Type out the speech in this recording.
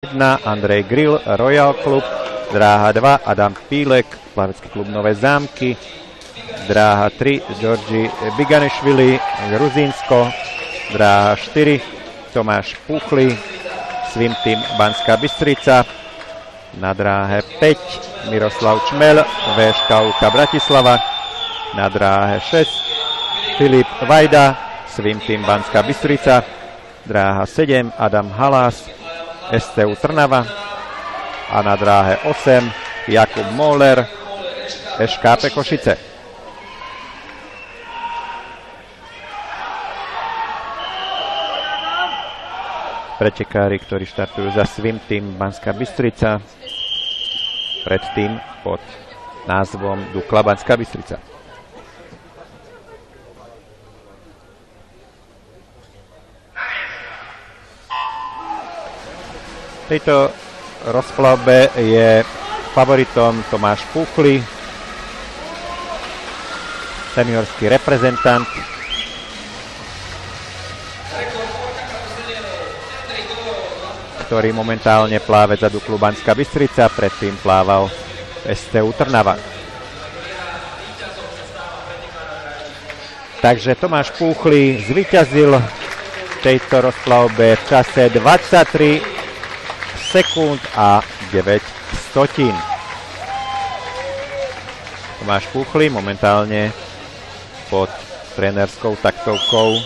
1 Andrej Grill, Royal Klub, dráha 2 Adam Pílek, plavecký klub Nové Zámky, dráha 3 Georgi Biganišvili, Gruzínsko, dráha 4 Tomáš Puchli, Swim Team Banská Bystrica, na dráhe 5 Miroslav Čmel, VŠKUK Bratislava, na dráhe 6 Filip Vajda, Swim Team Banská Bystrica, dráha 7 Adam Halás, STU Trnava a na dráhe 8 Jakub Mohler, ŠKP Košice. Pretekári, ktorí štartujú za Swim Team Banská Bystrica, predtým pod názvom Dukla Banská Bystrica. V tejto rozplavbe je favoritom Tomáš Puchli, seniorský reprezentant, ktorý momentálne pláve za Duklu Banská Bystrica, predtým plával STU Trnava. Takže Tomáš Puchli zvíťazil v tejto rozplavbe v čase 23 sekúnd a 9 stotín. Tomáš Puchli momentálne pod trénerskou taktovkou